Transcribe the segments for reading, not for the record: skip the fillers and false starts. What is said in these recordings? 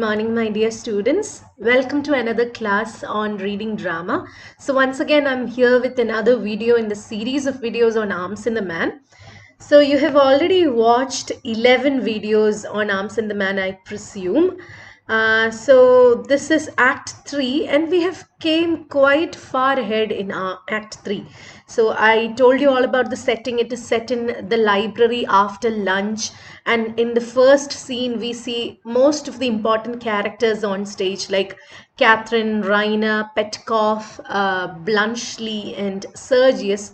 Morning, my dear students. Welcome to another class on reading drama. So once again, I'm here with another video in the series of videos on Arms in the Man. So you have already watched 11 videos on Arms in the Man, I presume. So this is Act 3 and we have came quite far ahead in Act 3. So I told you all about the setting. It is set in the library after lunch, and in the first scene we see most of the important characters on stage like Catherine, Raina, Petkoff, Bluntschli and Sergius.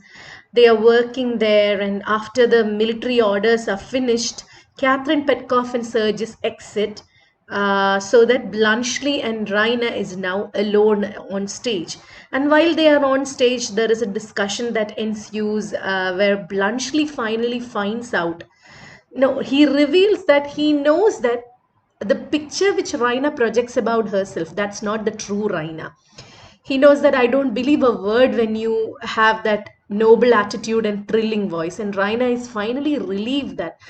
They are working there, and after the military orders are finished, Catherine, Petkoff and Sergius exit, so that Bluntschli and Raina is now alone on stage. And while they are on stage, there is a discussion that ensues where Bluntschli finally finds out. No, he reveals that he knows that the picture which Raina projects about herself, that's not the true Raina. He knows that I don't believe a word when you have that noble attitude and thrilling voice. And Raina is finally relieved that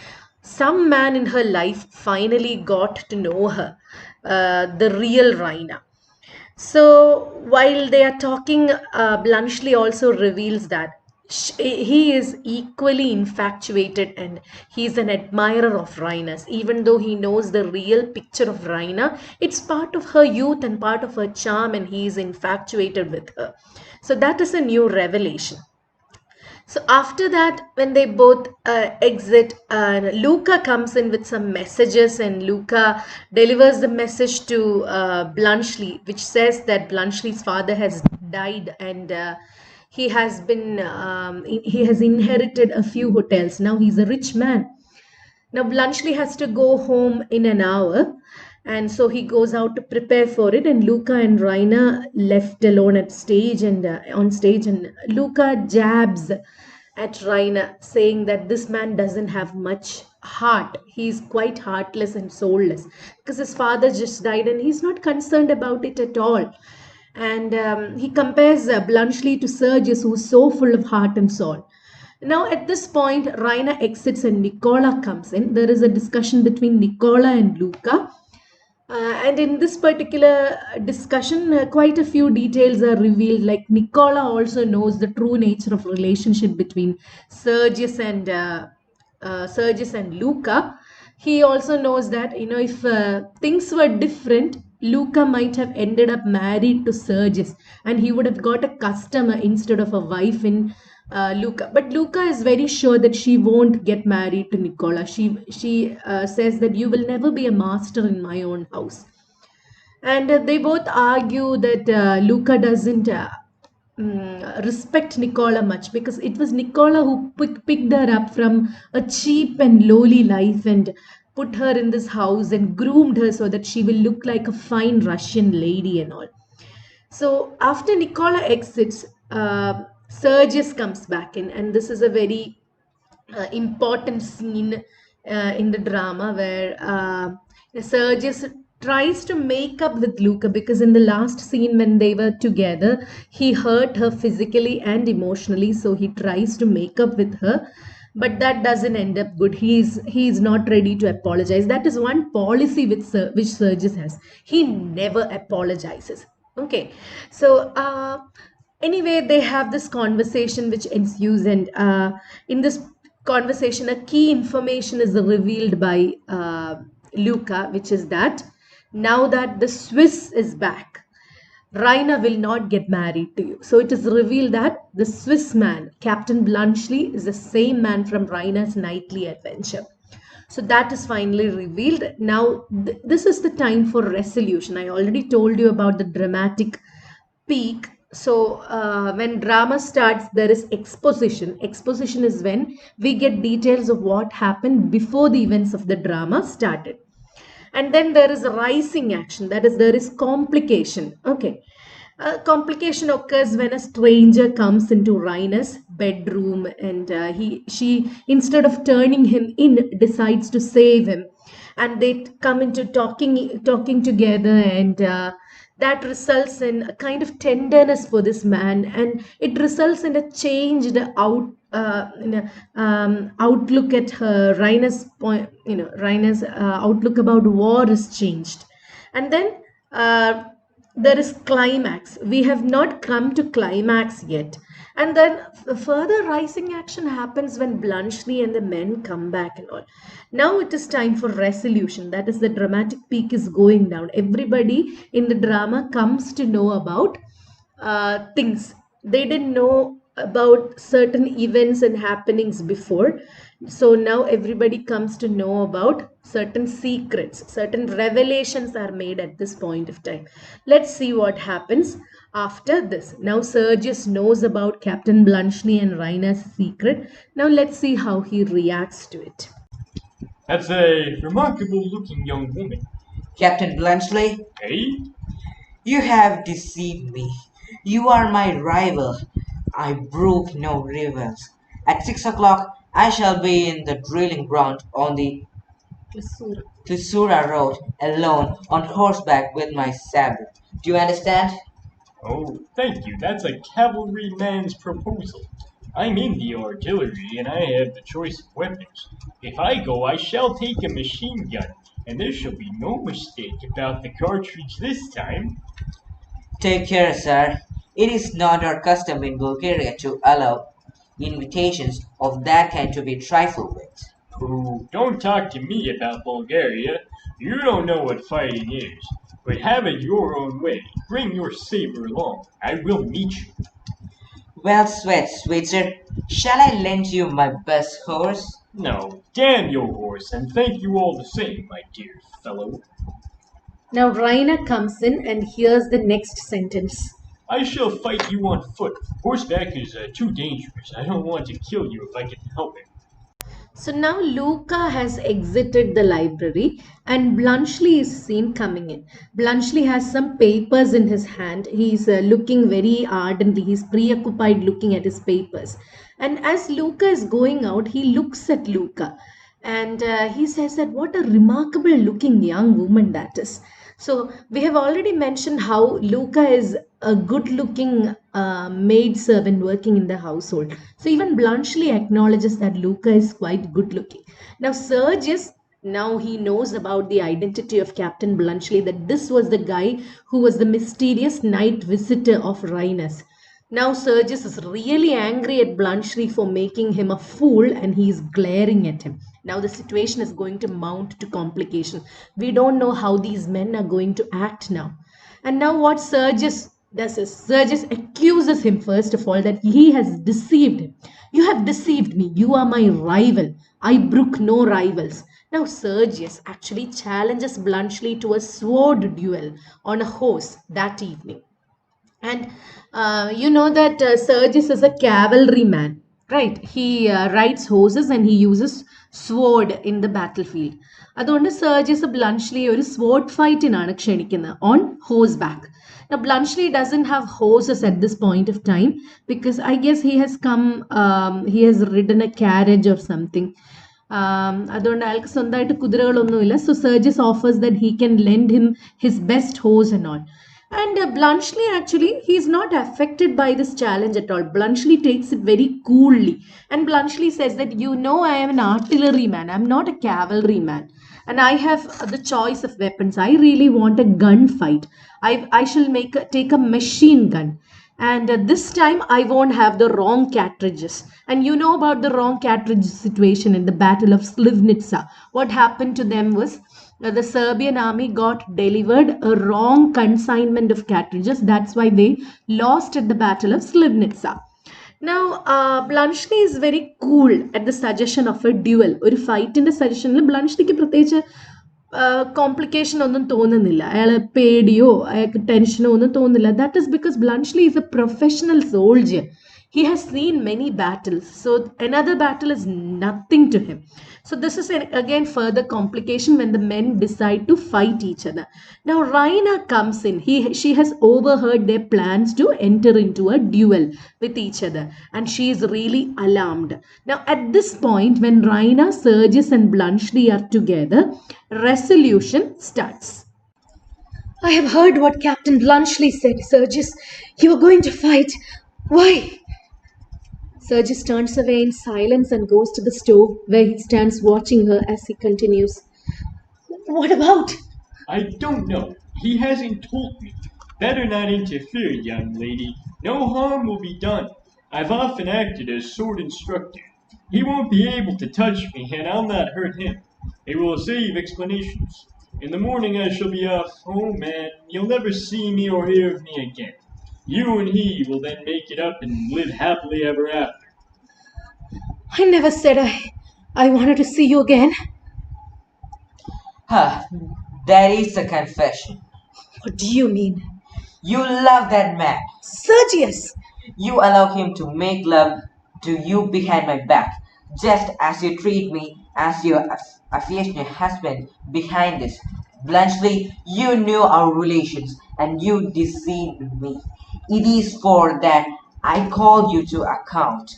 some man in her life finally got to know her, the real Raina. So while they are talking, Bluntschli also reveals that he is equally infatuated and he's an admirer of Raina's. Even though he knows the real picture of Raina, it's part of her youth and part of her charm, and he is infatuated with her. So that is a new revelation. So after that, when they both exit, Luca comes in with some messages, and Luca delivers the message to Bluntschli, which says that Bluntschli's father has died, and he has he has inherited a few hotels. Now he's a rich man. Now Bluntschli has to go home in an hour, and so he goes out to prepare for it. And Luca and Raina left alone at stage and on stage, and Luca jabs at Raina, saying that this man doesn't have much heart. He's quite heartless and soulless because his father just died, and he's not concerned about it at all. And he compares Bluntschli to Sergius, who's so full of heart and soul. Now, at this point, Raina exits and Nicola comes in. There is a discussion between Nicola and Luca. And in this particular discussion, quite a few details are revealed. Like Nicola also knows the true nature of relationship between Sergius and Luca. He also knows that if things were different, Luca might have ended up married to Sergius, and he would have got a customer instead of a wife in Luca. But Luca is very sure that she won't get married to Nicola. She says that you will never be a master in my own house. And they both argue that Luca doesn't respect Nicola much, because it was Nicola who picked her up from a cheap and lowly life and put her in this house and groomed her so that she will look like a fine Russian lady and all. So after Nicola exits, Sergius comes back in, and this is a very important scene in the drama where Sergius tries to make up with Luca, because in the last scene when they were together, he hurt her physically and emotionally. So he tries to make up with her, but that doesn't end up good. He's not ready to apologize. That is one policy which Sergius has. He never apologizes. Okay, so anyway, they have this conversation which ensues, and in this conversation, a key information is revealed by Luca, which is that now that the Swiss is back, Raina will not get married to you. So it is revealed that the Swiss man, Captain Bluntschli, is the same man from Raina's nightly adventure. So that is finally revealed. Now, this is the time for resolution. I already told you about the dramatic peak. So when drama starts, there is exposition. Exposition is when we get details of what happened before the events of the drama started. And then there is rising action, that is, there is complication. Okay, complication occurs when a stranger comes into Raina's bedroom, and she, instead of turning him in, decides to save him, and they come into talking together, and that results in a kind of tenderness for this man, and it results in a changed outlook at her. Raina's point, Raina's outlook about war is changed, And then there is climax. We have not come to climax yet. And then further rising action happens when Bluntschli and the men come back and all. Now it is time for resolution. That is, the dramatic peak is going down. Everybody in the drama comes to know about things. They didn't know about certain events and happenings before. So now everybody comes to know about certain secrets, certain revelations are made at this point of time. Let's see what happens after this. Now Sergius knows about Captain Bluntschli and Rainer's secret. Now let's see how he reacts to it. That's a remarkable looking young woman. Captain Bluntschli, Eh? you have deceived me. You are my rival. I brook no rivals. At 6 o'clock, I shall be in the drilling ground on the Thrissura road, alone, on horseback with my sabre. Do you understand? Oh, thank you. That's a cavalryman's proposal. I'm in the artillery and I have the choice of weapons. If I go, I shall take a machine gun, and there shall be no mistake about the cartridge this time. Take care, sir. It is not our custom in Bulgaria to allow invitations of that kind to be trifled with. Oh, don't talk to me about Bulgaria. You don't know what fighting is. But have it your own way. Bring your saber along. I will meet you. Well, sweet sir, shall I lend you my best horse? No, damn your horse, and thank you all the same, my dear fellow. Now Rainer comes in and hears the next sentence. I shall fight you on foot. Horseback is too dangerous. I don't want to kill you if I can help it. So now Luca has exited the library and Bluntschli is seen coming in. Bluntschli has some papers in his hand. He's looking very ardently. He's preoccupied looking at his papers. And as Luca is going out, he looks at Luca and he says that what a remarkable looking young woman that is. So we have already mentioned how Luca is a good looking maid servant working in the household. So even Bluntschli acknowledges that Luca is quite good looking. Now Sergius, now he knows about the identity of Captain Bluntschli, that this was the guy who was the mysterious night visitor of Rhinus. Now Sergius is really angry at Bluntschli for making him a fool and he is glaring at him. Now the situation is going to mount to complications. We don't know how these men are going to act now. And now what Sergius does is, Sergius accuses him first of all that he has deceived him. You have deceived me. You are my rival. I brook no rivals. Now Sergius actually challenges Bluntschli to a sword duel on a horse that evening. And you know that Sergius is a cavalryman, right? He rides horses and he uses sword in the battlefield. അതുകൊണ്ട് Sergius Bluntschli ഒരു sword fightiനാണ് ക്ഷണിക്കുന്നത് on horseback. Now Bluntschli doesn't have horses at this point of time because I guess he has come, he has ridden a carriage or something. അതുകൊണ്ട് അയാൾക്ക് സ്വന്തമായിട്ട് കുതിരകളൊന്നുമില്ല. So Sergius offers that he can lend him his best horse and all. And Bluntschli actually, he is not affected by this challenge at all. Bluntschli takes it very coolly. And Bluntschli says that, you know, I am an artilleryman. I'm not a cavalryman. And I have the choice of weapons. I really want a gunfight. I shall take a machine gun. And this time I won't have the wrong cartridges. And you know about the wrong cartridge situation in the Battle of Slivnica. What happened to them was the Serbian army got delivered a wrong consignment of cartridges. That's why they lost at the Battle of Slivnica. Now, Bluntschli is very cool at the suggestion of a duel. ഒരു ഫൈറ്റിന്റെ സജഷനിൽ ബ്ലൺഷ്ലിക്ക് പ്രത്യേകിച്ച് complication ഒന്നും തോന്നുന്നില്ല. അയാൾ പേടിയോ അയാൾക്ക് ടെൻഷനോ ഒന്നും തോന്നുന്നില്ല. That is because Bluntschli is a professional soldier. He has seen many battles. So another battle is nothing to him. So this is again further complication when the men decide to fight each other. Now Raina comes in. She has overheard their plans to enter into a duel with each other. And she is really alarmed. Now at this point when Raina, Sergius and Bluntschli are together, resolution starts. I have heard what Captain Bluntschli said, Sergius. You are going to fight. Why? Sergius turns away in silence and goes to the stove where he stands watching her as he continues. What about? I don't know. He hasn't told me. Better not interfere, young lady. No harm will be done. I've often acted as sword instructor. He won't be able to touch me, and I'll not hurt him. It will save explanations. In the morning I shall be off home, and you'll never see me or hear of me again. You and he will then make it up and live happily ever after. I never said I wanted to see you again. Huh, that is a confession. What do you mean? You love that man. Sergius! You allow him to make love to you behind my back, just as you treat me as your affectionate husband behind this. Bluntschli, you knew our relations and you deceived me. It is for that I call you to account,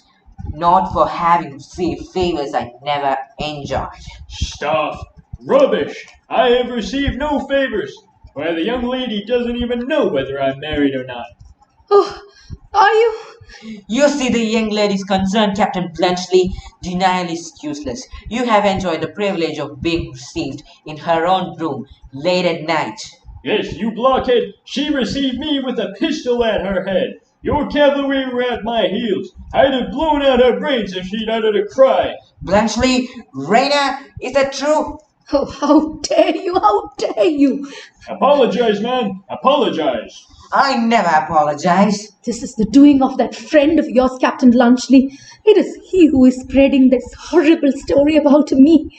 not for having received favors I never enjoyed. Stuff! Rubbish! I have received no favors. Why, the young lady doesn't even know whether I'm married or not. Oh, are you? You see the young lady's concern, Captain Bluntschli. Denial is useless. You have enjoyed the privilege of being received in her own room late at night. Yes, you blockhead! She received me with a pistol at her head. Your cavalry were at my heels. I'd have blown out her brains if she'd uttered a cry. Bluntschli, Raina, is that true? Oh, how dare you! How dare you! Apologize, man. Apologize. I never apologize. This is the doing of that friend of yours, Captain Bluntschli. It is he who is spreading this horrible story about me.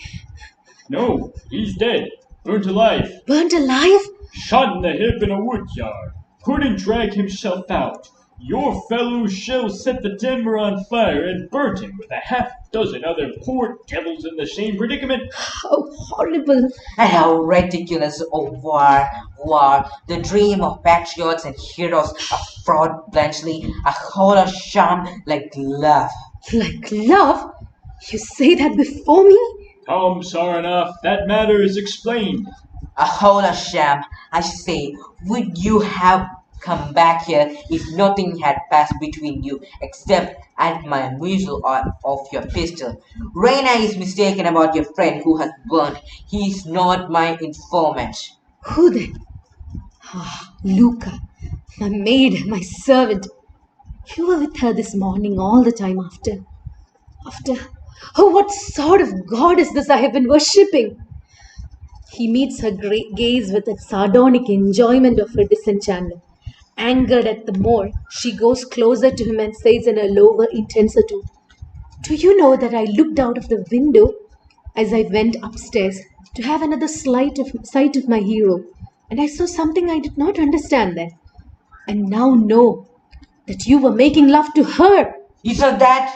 No, he's dead. Burnt alive. Burnt alive? Shot in the hip in a wood yard. Couldn't drag himself out. Your fellow shell set the timber on fire and burnt him with a half-dozen other poor devils in the same predicament. How horrible! And how ridiculous, war, the dream of patriots and heroes, a fraud, Bluntschli, a whole sham like love. Like love? You say that before me? Come, Saranoff, that matter is explained. A whole sham, I say. Would you have come back here if nothing had passed between you except at my muzzle of your pistol? Raina is mistaken about your friend who has burned. He is not my informant. Who then? Ah, Luca, my maid, my servant. You were with her this morning all the time after. Oh, what sort of god is this I have been worshipping? He meets her great gaze with a sardonic enjoyment of her disenchantment. Angered at the more, she goes closer to him and says in a lower, intenser tone, "Do you know that I looked out of the window as I went upstairs to have another sight of my hero, and I saw something I did not understand then, and now know that you were making love to her." You saw that?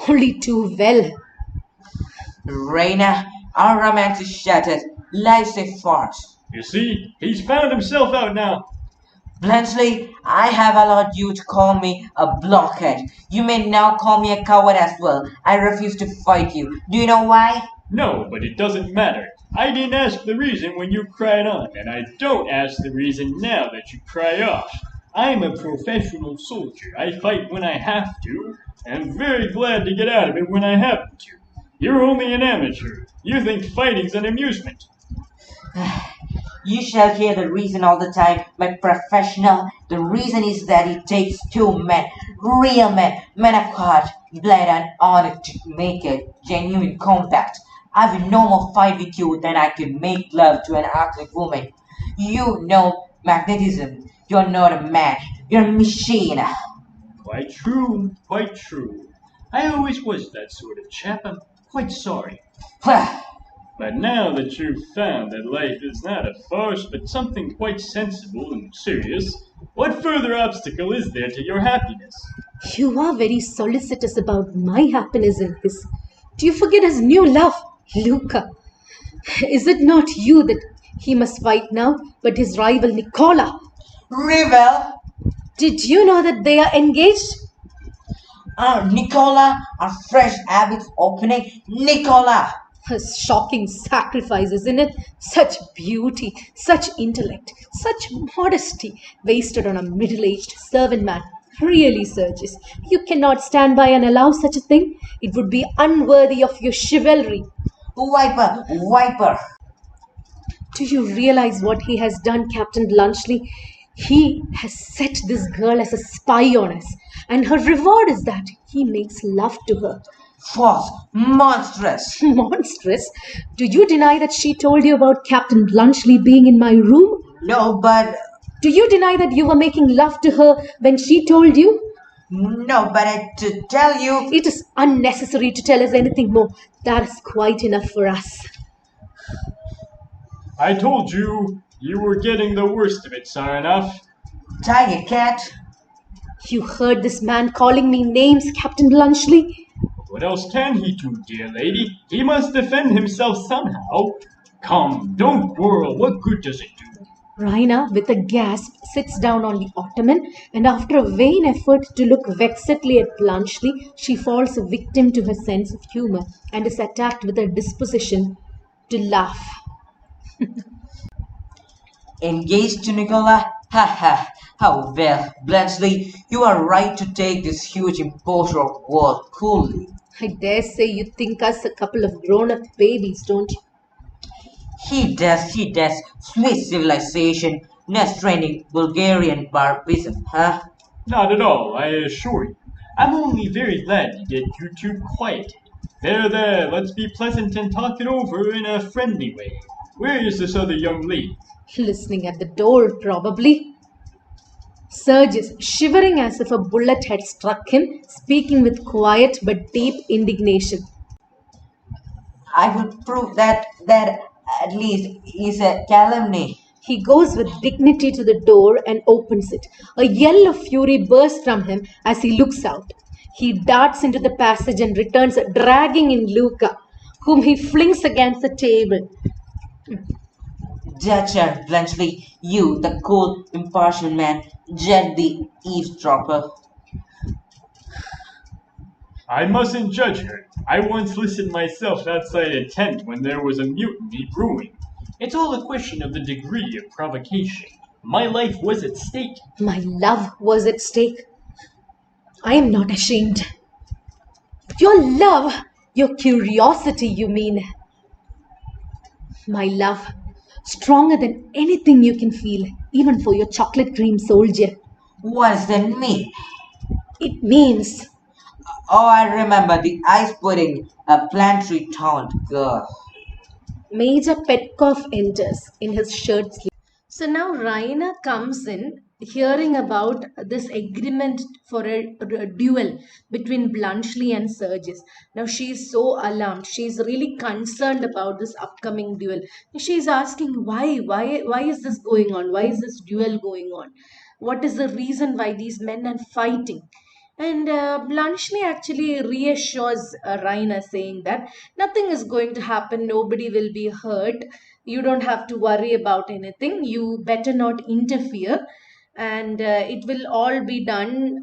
Only too well. Raina, our romance is shattered. Life's a farce. You see, he's found himself out now. Bluntschli, I have allowed you to call me a blockhead. You may now call me a coward as well. I refuse to fight you. Do you know why? No, but it doesn't matter. I didn't ask the reason when you cried on, and I don't ask the reason now that you cry off. I'm a professional soldier. I fight when I have to, and I'm very glad to get out of it when I happen to. You're only an amateur. You think fighting's an amusement. You shall hear the reason all the time, my professional. The reason is that it takes two men, real men, men of heart, blood and honor to make a genuine compact. I will no more fight with you than I could make love to an ugly woman. You know magnetism. You're not a man. You're a machine. Quite true, quite true. I always was that sort of chap. I'm quite sorry. But now that you've found that life is not a farce but something quite sensible and serious, what further obstacle is there to your happiness? You are very solicitous about my happiness and his. Do you forget his new love, Luca? Is it not you that he must fight now, but his rival Nicola? Rival? Did you know that they are engaged? Nicola, a fresh habits opening. Nicola! A shocking sacrifice, isn't it? Such beauty, such intellect, such modesty wasted on a middle-aged servant man. Really, Sergius, you cannot stand by and allow such a thing. It would be unworthy of your chivalry. Viper! Do you realize what he has done, Captain Bluntschli? He has set this girl as a spy on us, and her reward is that he makes love to her. False, monstrous. Monstrous? Do you deny that she told you about Captain Bluntschli being in my room? No, but Do you deny that you were making love to her when she told you? to tell you. It is unnecessary to tell us anything more. That is quite enough for us. I told you you were getting the worst of it, Saranoff. Tiger cat. You heard this man calling me names, Captain Bluntschli? What else can he do, dear lady? He must defend himself somehow. Come, don't quarrel. What good does it do? Raina, with a gasp, sits down on the ottoman, and after a vain effort to look vexedly at Bluntschli, she falls a victim to her sense of humor and is attacked with a disposition to laugh. Engaged to Nicola? Ha ha. How well, Bluntschli, you are right to take this huge imposter of work coolly. I dare say you think us a couple of grown-up babies, don't you? He does. Sweet civilization, nest training, Bulgarian barbarism, huh? Not at all, I assure you. I'm only very glad to get you two quieted. There, let's be pleasant and talk it over in a friendly way. Where is this other young lady? Listening at the door, probably. Sergius, shivering as if a bullet had struck him, speaking with quiet but deep indignation. I would prove that at least is a calumny. He goes with dignity to the door and opens it. A yell of fury bursts from him as he looks out. He darts into the passage and returns, dragging in Luca, whom he flings against the table. Judge Bluntschli, you, the cool, impartial man, judge the eavesdropper. I mustn't judge her. I once listened myself outside a tent when there was a mutiny brewing. It's all a question of the degree of provocation. My life was at stake. My love was at stake. I am not ashamed. Your love, your curiosity, you mean. My love, stronger than anything you can feel, even for your chocolate cream soldier. What does that mean? It means Oh, I remember the ice pudding, a planetary taunt girl. Major Petkov enters in his shirt sleeve. So now Raina comes in, hearing about this agreement for a duel between Bluntschli and Sergius. Now she is so alarmed. She is really concerned about this upcoming duel. She is asking why is this going on? Why is this duel going on? What is the reason why these men are fighting? And Bluntschli actually reassures Raina, saying that nothing is going to happen, nobody will be hurt, you don't have to worry about anything, you better not interfere, and it will all be done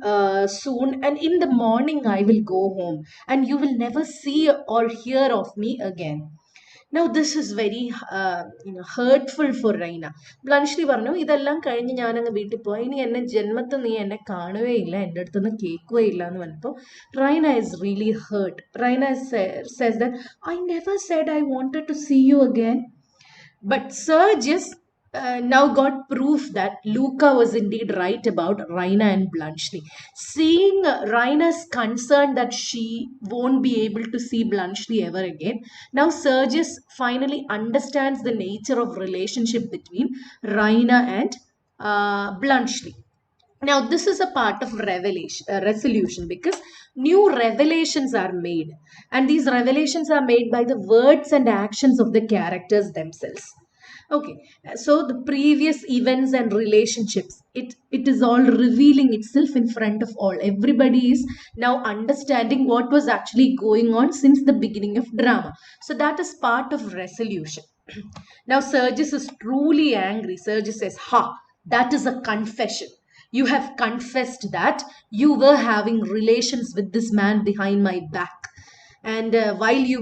soon. And in the morning, I will go home, and you will never see or hear of me again. Now this is very hurtful for Raina. Bluntschli പറഞ്ഞു ഇതെല്ലാം കഴിഞ്ഞ് ഞാനങ്ങ് വീട്ടിൽ പോയി ഇനി എന്നെ ജന്മത്തിൽ നീ എന്നെ കാണുകയില്ല എൻ്റെ അടുത്തൊന്നും കേൾക്കുകയില്ല എന്ന് പറഞ്ഞപ്പോൾ Raina is really hurt. Raina says that I never said I wanted to see you again. But Sergius now got proof that Luca was indeed right about Raina and Bluntschli. Seeing Raina's concern that she won't be able to see Bluntschli ever again, now Sergius finally understands the nature of relationship between Raina and Bluntschli. Now, this is a part of resolution, because new revelations are made, and these revelations are made by the words and actions of the characters themselves. Okay, so the previous events and relationships, it is all revealing itself in front of all. Everybody is now understanding what was actually going on since the beginning of drama. So that is part of resolution. Now Sergius is truly angry. Sergius says, ha, that is a confession. You have confessed that you were having relations with this man behind my back, and while you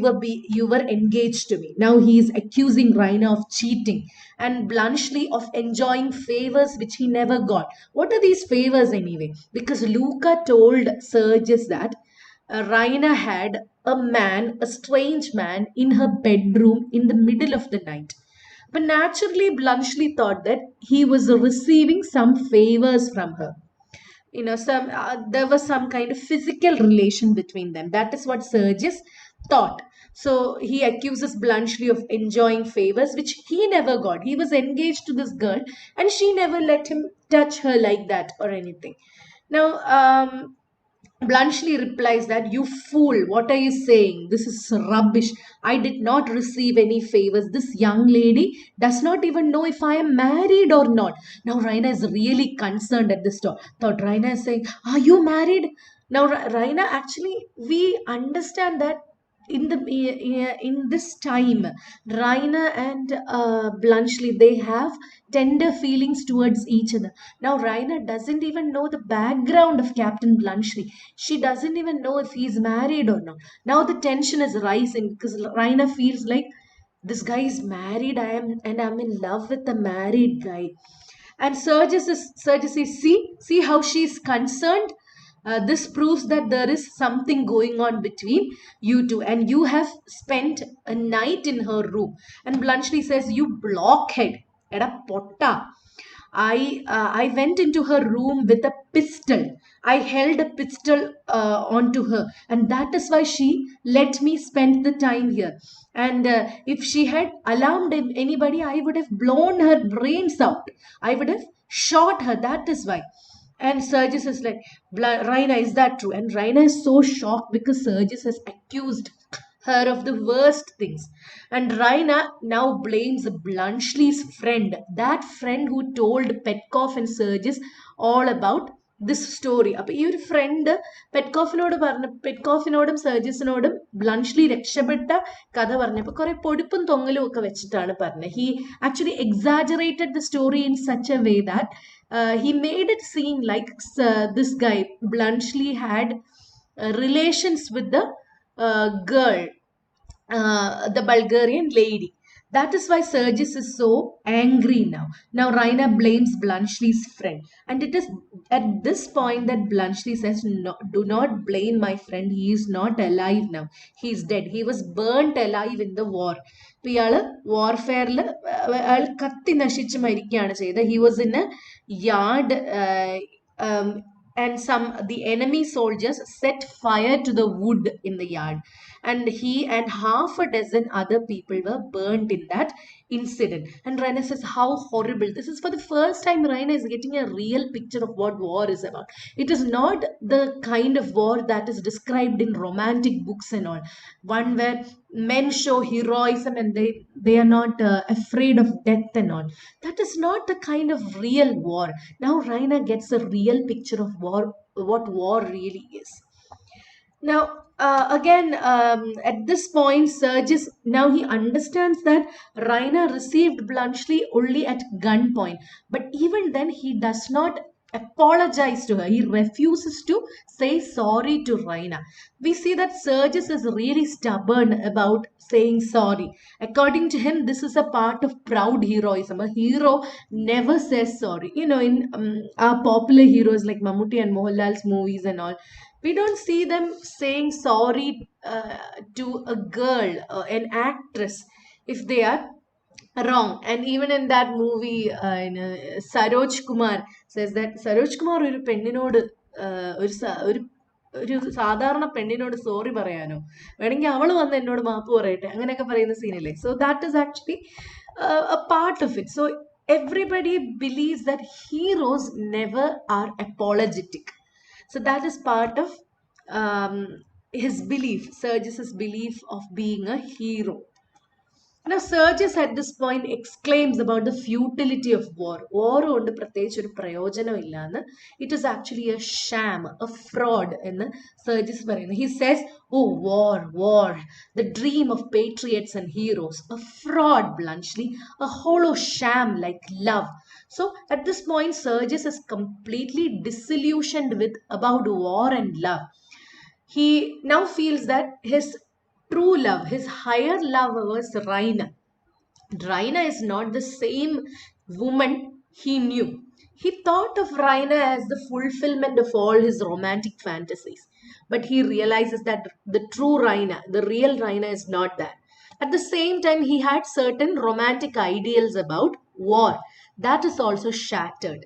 were engaged to me. Now he is accusing Raina of cheating, and Bluntschli of enjoying favors which he never got. What are these favors anyway? Because Luca told Sergius that Raina had a strange man in her bedroom in the middle of the night. But naturally, Bluntschli thought that he was receiving some favors from her. Some there was some kind of physical relation between them. That is what Sergius thought. So he accuses Bluntschli of enjoying favors which he never got. He was engaged to this girl and she never let him touch her like that or anything. Now Bluntschli replies that, "You fool, what are you saying? This is rubbish. I did not receive any favors. This young lady does not even know if I am married or not." Now Raina is really concerned at this thought. Raina is saying, "Are you married?" Now Raina, actually, we understand that in this time, Raina and Bluntschli, they have tender feelings towards each other. Now Raina doesn't even know the background of Captain Bluntschli. She doesn't even know if he's married or not. Now the tension is rising because Raina feels like this guy is married. I'm in love with the married guy. And Sergius says, see how she's concerned. This proves that there is something going on between you two, and you have spent a night in her room. And Bluntschli says, "You blockhead, eda potta. I went into her room with a pistol. I held a pistol onto her, and that is why she let me spend the time here. And if she had alarmed anybody, I would have blown her brains out. I would have shot her. That is why." And Sergius is like, "Raina, is that true?" And Raina is so shocked because Sergius has accused her of the worst things. And Raina now blames Bluntschli's friend, that friend who told Petkov and Sergius all about this story. അപ്പോൾ ഈ ഒരു front പെറ്റ്കോഫിനോടും സെർജിസിനോടും ബ്ലൺഷ്ലി രക്ഷപ്പെട്ട കഥ പറഞ്ഞപ്പോൾ കുറെ പൊടിപ്പും തൊങ്ങലും ഒക്കെ വെച്ചിട്ടാണ് പറഞ്ഞത്. He actually exaggerated the story in such a way that he made it seem like this guy Bluntschli had relations with the girl, the Bulgarian lady. That is why Sergius is so angry now. Now Raina blames Bluntschli's friend. And it is at this point that Bluntschli says, "No, do not blame my friend. He is not alive now. He is dead. He was burnt alive in the war." ഇപ്പൊ ഇയാള് വാർഫെയറിൽ അയാൾ കത്തി നശിച്ച് മരിക്കുകയാണ് ചെയ്തത്. He was in a yard and the enemy soldiers set fire to the wood in the yard, and he and half a dozen other people were burnt in that incident. And Raina says, how horrible. This is for the first time Raina is getting a real picture of what war is about. It is not the kind of war that is described in romantic books and all, one where men show heroism and they are not afraid of death and all. That is not the kind of real war. Now Raina gets a real picture of war, what war really is. Now, again, at this point, Sergius, now he understands that Raina received Bluntschli only at gunpoint. But even then, he does not apologize to her. He refuses to say sorry to Raina. We see that Sergius is really stubborn about saying sorry. According to him, this is a part of proud heroism. A hero never says sorry. In our popular heroes like Mammootty and Mohanlal's movies and all, we don't see them saying sorry to a girl, an actress, if they are wrong. And even in that movie, Saroj Kumar says that Saroj Kumar ഒരു പെണ്ണിനോട് ഒരു സാധാരണ പെണ്ണിനോട് sorry പറയാനോ വേണമെങ്കിൽ അവൾ വന്ന് എന്നോട് മാപ്പ് പറയട്ടെ അങ്ങനെയൊക്കെ പറയുന്ന സീനില്ലേ. So that is actually a part of it. So everybody believes that heroes never are apologetic. So that is part of his belief, Sergius's belief of being a hero. Now Sergius at this point exclaims about the futility of war. War കൊണ്ട് പ്രത്യേകിച്ച് ഒരു പ്രയോജനം ഇല്ലാന്ന്. It is actually a sham, a fraud എന്ന് Sergius പറയുന്നു. He says, "Oh, war, the dream of patriots and heroes, a fraud, Bluntschli, a hollow sham like love." So at this point, Sergius is completely disillusioned about war and love. He now feels that his true love, his higher love was Raina. Raina is not the same woman he knew. He thought of Raina as the fulfillment of all his romantic fantasies. But he realizes that the true Raina, the real Raina, is not that. At the same time, he had certain romantic ideals about war. That is also shattered.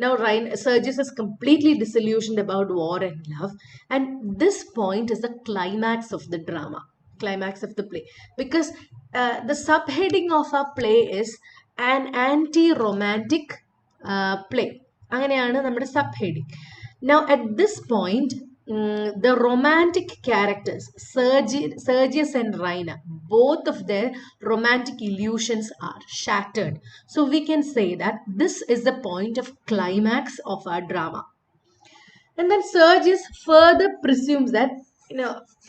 Now, Sergius is completely disillusioned about war and love, and this point is the climax of the drama, climax of the play, because the subheading of our play is an anti-romantic play. അങ്ങനെയാണ് നമ്മുടെ subheading. Now, at this point, the romantic characters, Sergius and Raina, both of their romantic illusions are shattered. So we can say that this is the point of climax of our drama. And then Sergius further presumes that,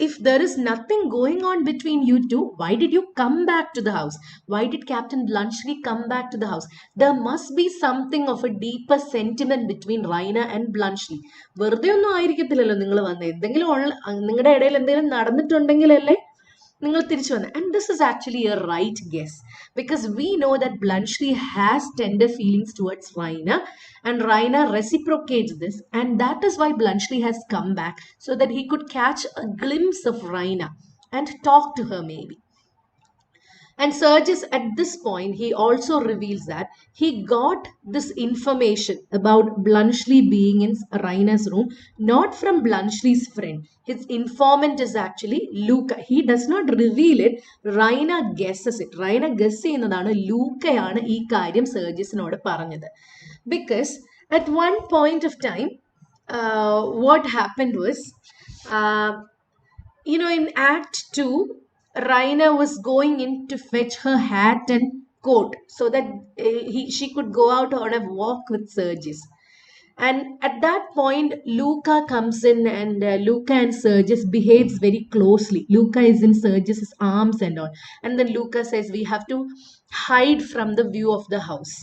if there is nothing going on between you two, why did you come back to the house? Why did Captain Bluntschli come back to the house? There must be something of a deeper sentiment between Raina and Bluntschli. വെറുതെ ഒന്നും ആയിരിക്കത്തില്ലല്ലോ നിങ്ങൾ വന്നത്. എന്തെങ്കിലും നിങ്ങളുടെ ഇടയിൽ എന്തെങ്കിലും നടന്നിട്ടുണ്ടെങ്കിലല്ലേ നിങ്ങൾ തിരിച്ചു വന്നത്. And this is actually a right guess, because we know that Bluntschli has tender feelings towards Raina, and Raina reciprocates this, and that is why Bluntschli has come back, so that he could catch a glimpse of Raina and talk to her maybe. And Sergius, at this point, he also reveals that he got this information about Bluntschli being in Raina's room, not from Bluntschli's friend. His informant is actually Luca. He does not reveal it. Raina guesses it. Raina guess ചെയ്യുന്നതാണ് ലൂക്കയാണ് ഈ കാര്യം സെർജിയസിനോട് പറഞ്ഞത്. Because at one point of time, what happened was, in Act 2, Raina was going in to fetch her hat and coat so that she could go out on a walk with Sergius. And at that point, Luca comes in, and Luca and Sergius behaves very closely. Luca is in Sergius's arms and all. And then Luca says, we have to hide from the view of the house.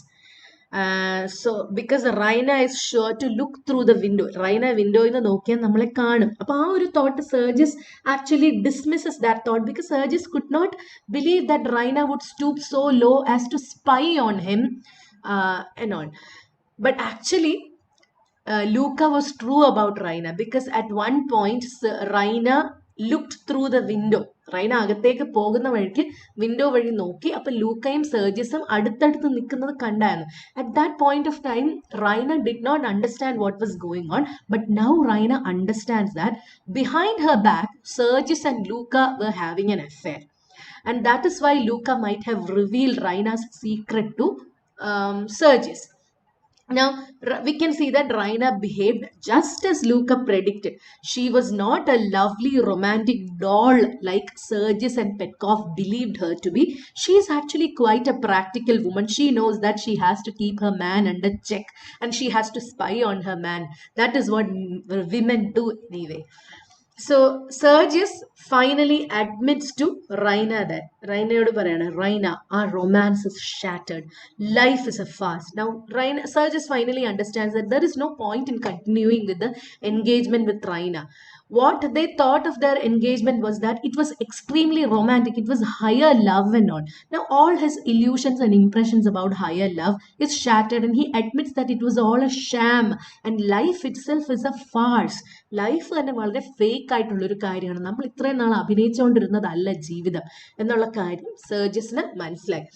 So because Raina is sure to look through the window. Raina window in the നോക്കിയാൽ നമ്മളെ കാണും. അപ്പോൾ ആ ഒരു thought Sergius actually dismisses that thought, because Sergius could not believe that Raina would stoop so low as to spy on him and all. But actually, Luca was true about Raina, because at one point Raina looked through the window. Rhine അകത്തേക്ക് പോകുന്ന വഴിക്ക് window വഴി നോക്കി. അപ്പൊ ലൂക്കയും സെർജിയസും അടുത്തടുത്ത് നിൽക്കുന്നത് കണ്ടായിരുന്നു. At that point of time, Raina did not understand what was going on, but now Raina understands that behind her back, Sergius and Luca were having an affair, and that is why Luca might have revealed Raina's secret to Sergius. Now, we can see that Raina behaved just as Luca predicted. She was not a lovely romantic doll like Sergius and Petkov believed her to be. She is actually quite a practical woman. She knows that she has to keep her man under check, and she has to spy on her man. That is what women do anyway. So Sergius finally admits to Raina that Raina, our romance is shattered. Life is a farce. Now Sergius finally understands that there is no point in continuing with the engagement with Raina. What they thought of their engagement was that it was extremely romantic. It was higher love and all. Now all his illusions and impressions about higher love is shattered, and he admits that it was all a sham, and life itself is a farce. Life തന്നെ വളരെ fake ആയിട്ടുള്ളൊരു കാര്യമാണ്. നമ്മൾ ഇത്രയും നാൾ അഭിനയിച്ചുകൊണ്ടിരുന്നതല്ല ജീവിതം എന്നുള്ള കാര്യം സെർജിയസിന് മനസ്സിലായി.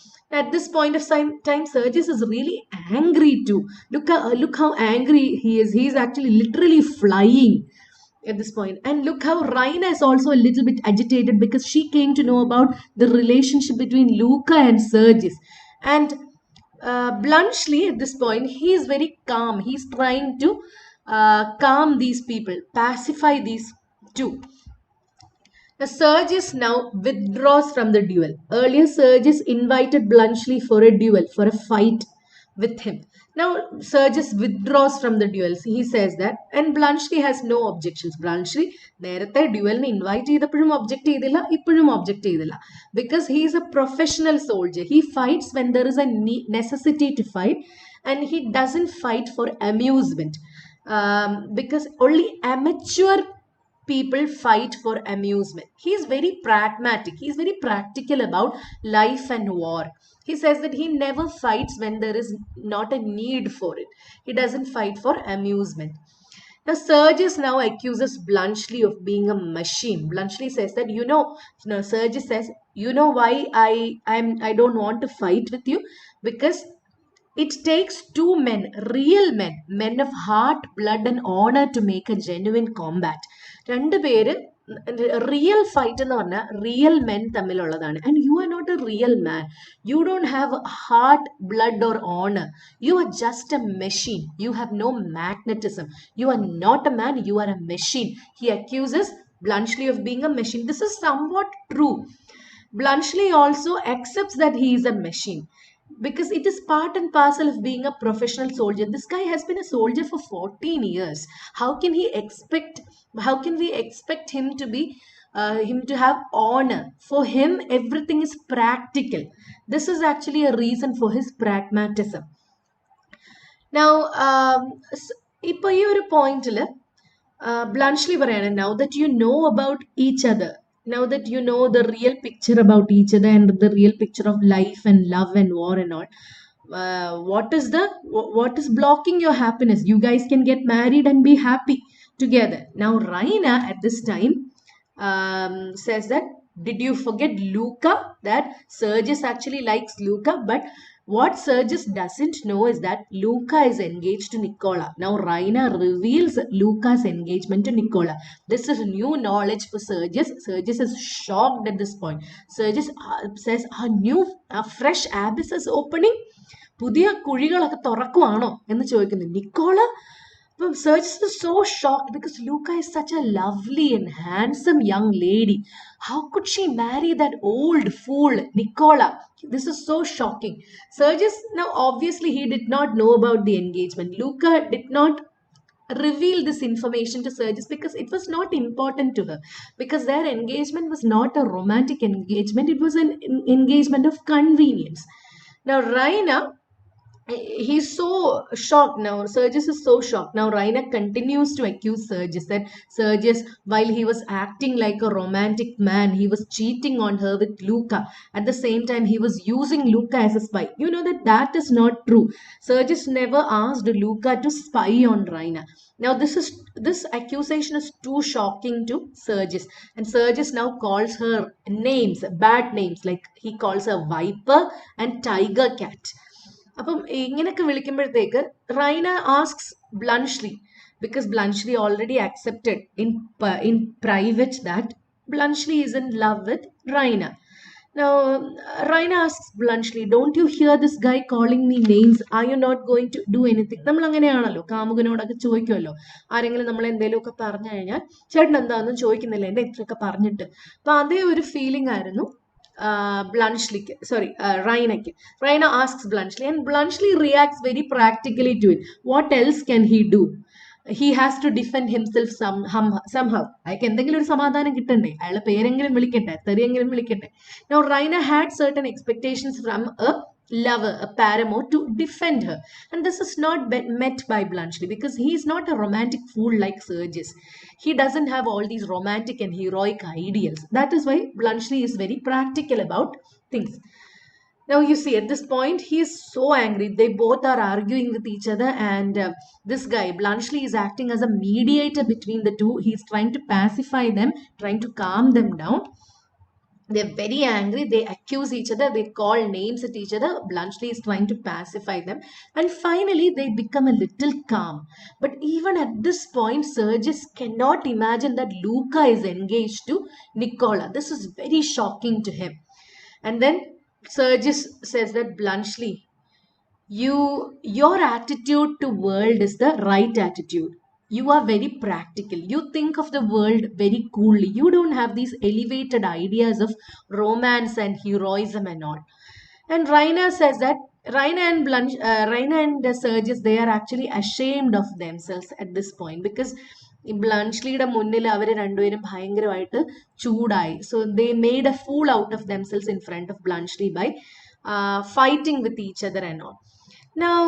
At this point of time, Sergius is really angry too. Look how angry he is. He is actually literally flying at this point. And look how Raina is also a little bit agitated, because she came to know about the relationship between Luca and Sergius. And Bluntschli at this point, he is very calm. He's trying to calm these people, pacify these two. The Sergius now withdraws from the duel. Earlier, Sergius invited Bluntschli for a duel, for a fight with him. Now, Sergius withdraws from the duels. He says that, and Bluntschli has no objections. Bluntschli നേരത്തെ ഡ്യുവലിന് invite ചെയ്തപ്പോഴും object ചെയ്തില്ല, ഇപ്പോഴും object ചെയ്തില്ല, because he is a professional soldier. He fights when there is a necessity to fight, and he doesn't fight for amusement. Because only amateur people fight for amusement. He is very pragmatic. He is very practical about life and war. He says that he never fights when there is not a need for it. He doesn't fight for amusement. Now, Sergius accuses Bluntschli of being a machine. Bluntschli says that, Sergius says, You know why I don't want to fight with you? Because it takes two men, real men, men of heart, blood, and honor to make a genuine combat. രണ്ടുപേര് real fight എന്ന് പറഞ്ഞാൽ real men തമ്മിലുള്ളതാണ്. And you are not a real man. You don't have heart, blood or honour. You are just a machine. You have no magnetism. You are not a man. You are a machine. He accuses Bluntschli of being a machine. This is somewhat true. Bluntschli also accepts that he is a machine because it is part and parcel of being a professional soldier. This guy has been a soldier for 14 years. How can we expect him to be him to have honor? For him, everything is practical. This is actually a reason for his pragmatism. Now, ഇപ്പൊ ഈ ഒരു പോയിന്റിൽ Bluntschli പറയാണ്, now that you know about each other, now that you know the real picture about each other and the real picture of life and love and war and all, what is blocking your happiness? You guys can get married and be happy together. Now Raina at this time says that, did you forget Luca? That Sergius actually likes Luca, but what Sergius doesn't know is that Luca is engaged to Nicola. Now Raina reveals Luca's engagement to Nicola. This is new knowledge for Sergius. Sergius is shocked at this point. Sergius says, a fresh abyss is opening. പുതിയ കുഴികളൊക്കെ തുറക്കുവാണോ എന്ന് ചോദിക്കുന്നു Nikola. Sergius is so shocked because Luca is such a lovely and handsome young lady. How could she marry that old fool Nicola? This is so shocking. Sergius, now obviously he did not know about the engagement. Luca did not reveal this information to Sergius because it was not important to her, because their engagement was not a romantic engagement. It was an engagement of convenience. Now Raina, he's so shocked now. Sergius is so shocked. Now Raina continues to accuse Sergius that Sergius, while he was acting like a romantic man, he was cheating on her with Luca. At the same time, he was using Luca as a spy. You know that is not true. Sergius never asked Luca to spy on Raina. Now this accusation is too shocking to Sergius, and Sergius now calls her names, bad names, like he calls her viper and tiger cat. അപ്പം ഇങ്ങനെയൊക്കെ വിളിക്കുമ്പോഴത്തേക്ക് Raina asks Bluntschli, because Bluntschli already accepted in private that Bluntschli is in love with Raina. Now Raina asks Bluntschli, don't you hear this guy calling me names? Are you not going to do anything? നമ്മൾ അങ്ങനെയാണല്ലോ, കാമുകനോടൊക്കെ ചോദിക്കുമല്ലോ. ആരെങ്കിലും നമ്മൾ എന്തെങ്കിലുമൊക്കെ പറഞ്ഞു കഴിഞ്ഞാൽ ചേട്ടൻ എന്താണെന്നും ചോദിക്കുന്നില്ല, എൻ്റെ ഇത്രയൊക്കെ പറഞ്ഞിട്ട്. അപ്പൊ അതേ ഒരു ഫീലിംഗ് ആയിരുന്നു Rainake. Raina asks Bluntschli, and Bluntschli reacts very practically to it. What else can he do? He has to defend himself somehow. അയാൾക്ക് എന്തെങ്കിലും ഒരു സമാധാനം കിട്ടണ്ടേ, അയാളുടെ പേരെങ്കിലും വിളിക്കട്ടെ, തെറിയെങ്കിലും വിളിക്കട്ടെ. Now Raina had certain expectations from a lover, a paramour, to defend her, and this is not met by Bluntschli because he is not a romantic fool like Sergius. He doesn't have all these romantic and heroic ideals. That is why Bluntschli is very practical about things. Now you see, at this point he is so angry. They both are arguing with each other, and this guy Bluntschli is acting as a mediator between the two. He is trying to pacify them, trying to calm them down. They're very angry. They accuse each other. They call names at each other. Bluntschli is trying to pacify them. And finally, they become a little calm. But even at this point, Sergius cannot imagine that Luca is engaged to Nicola. This is very shocking to him. And then Sergius says that Bluntschli, your attitude to world is the right attitude. You are very practical. You think of the world very coolly. You don't have these elevated ideas of romance and heroism and all. And Raina says that Raina and Sergius, they are actually ashamed of themselves at this point because Bluntschliയുടെ മുന്നിൽ അവർ രണ്ടുപേരും ഭയങ്കരമായിട്ട് ചൂടായി. So they made a fool out of themselves in front of Bluntschli by fighting with each other and all. Now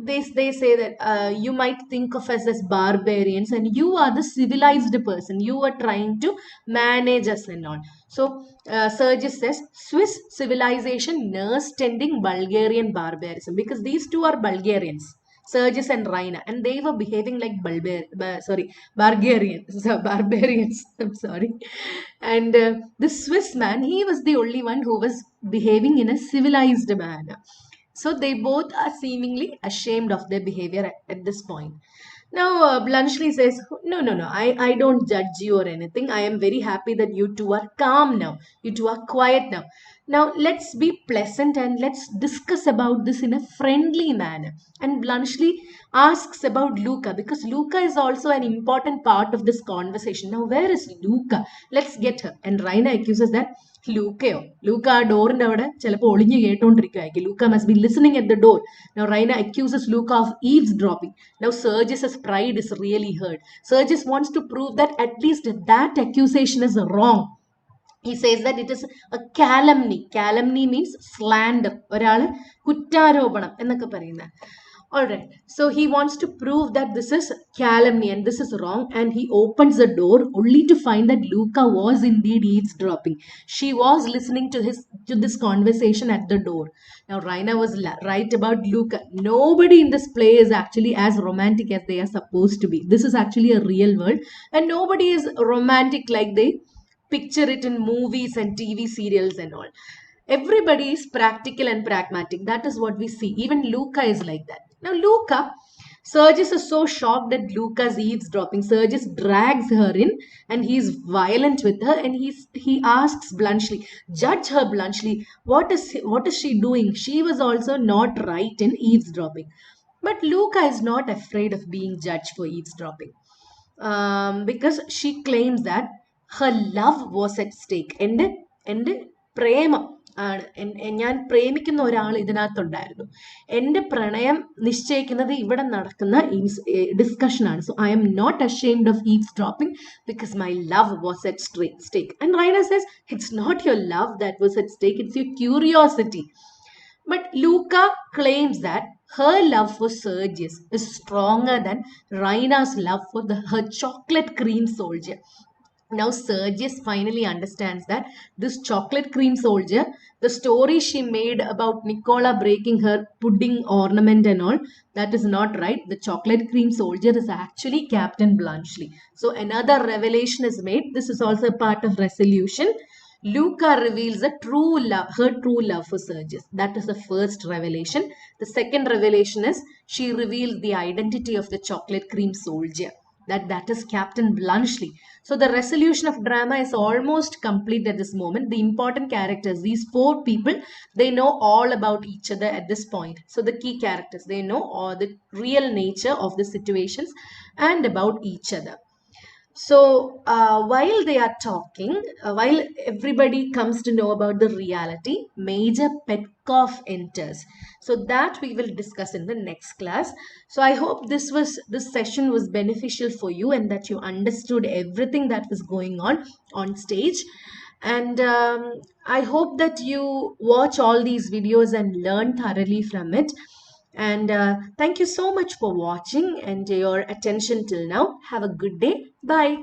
they say that you might think of us as barbarians and you are the civilized person. You are trying to manage us and all. So Sergius says Swiss civilization nurse tending Bulgarian barbarism, because these two are Bulgarians. Sergius and Raina, and they were behaving like barbarians. Barbarians. I'm sorry. And the Swiss man, he was the only one who was behaving in a civilized manner. So they both are seemingly ashamed of their behavior at this point. Now, Bluntschli says, no, no, no, I don't judge you or anything. I am very happy that you two are calm now. You two are quiet now. Now, let's be pleasant and let's discuss about this in a friendly manner. And Bluntschli asks about Luca because Luca is also an important part of this conversation. Now, where is Luca? Let's get her. And Raina accuses that Luca ആ ഡോറിന്റെ അവിടെ ചിലപ്പോൾ ഒളിഞ്ഞു കേട്ടോണ്ടിരിക്കുമായിരിക്കും. Luca must be listening at the door. Now Raina accuses Luca of eavesdropping. Now Sergius's pride is really hurt. Sergius wants to prove that at least that accusation is wrong. He says that it is a calumny. Calumny means slander. ഒരാള് കുറ്റാരോപണം എന്നൊക്കെ പറയുന്നത്. Alright, so he wants to prove that this is calumny and this is wrong, and he opens the door only to find that Luca was indeed eavesdropping. She was listening to this conversation at the door. Now Raina was right about Luca. Nobody in this play is actually as romantic as they are supposed to be. This is actually a real world, and nobody is romantic like they picture it in movies and TV serials and all. Everybody is practical and pragmatic. That is what we see. Even Luca is like that. Now, Sergius is so shocked at Luca's eavesdropping. Sergius drags her in and he's violent with her, and he asks Bluntschli, judge her, Bluntschli. What is she doing? She was also not right in eavesdropping. But Luca is not afraid of being judged for eavesdropping because she claims that her love was at stake. And പ്രേമം ആണ്, ഞാൻ പ്രേമിക്കുന്ന ഒരാൾ ഇതിനകത്തുണ്ടായിരുന്നു. എൻ്റെ പ്രണയം നിശ്ചയിക്കുന്നത് ഇവിടെ നടക്കുന്ന ഡിസ്കഷനാണ്. So I am not ashamed of eavesdropping because my love was at stake. And Raina says, it's not your love that was at stake, it's your curiosity. But Luca claims that her love for Sergius is stronger than Raina's love for her chocolate cream soldier. Now Sergius finally understands that this chocolate cream soldier, the story she made about Nicola breaking her pudding ornament and all, that is not right. The chocolate cream soldier is actually Captain Bluntschli. So another revelation is made. This is also a part of resolution. Luca reveals her true love for Sergius. That is the first revelation. The second revelation is she reveals the identity of the chocolate cream soldier. That is Captain Bluntschli. So the resolution of drama is almost complete at this moment. The important characters, these 4 people, they know all about each other at this point. So the key characters, they know all the real nature of the situations and about each other. So while they are talking, while everybody comes to know about the reality, Major Petkov enters. So that we will discuss in the next class. So I hope this session was beneficial for you and that you understood everything that was going on stage. And I hope that you watch all these videos and learn thoroughly from it. And thank you so much for watching and your attention till now. Have a good day. Bye.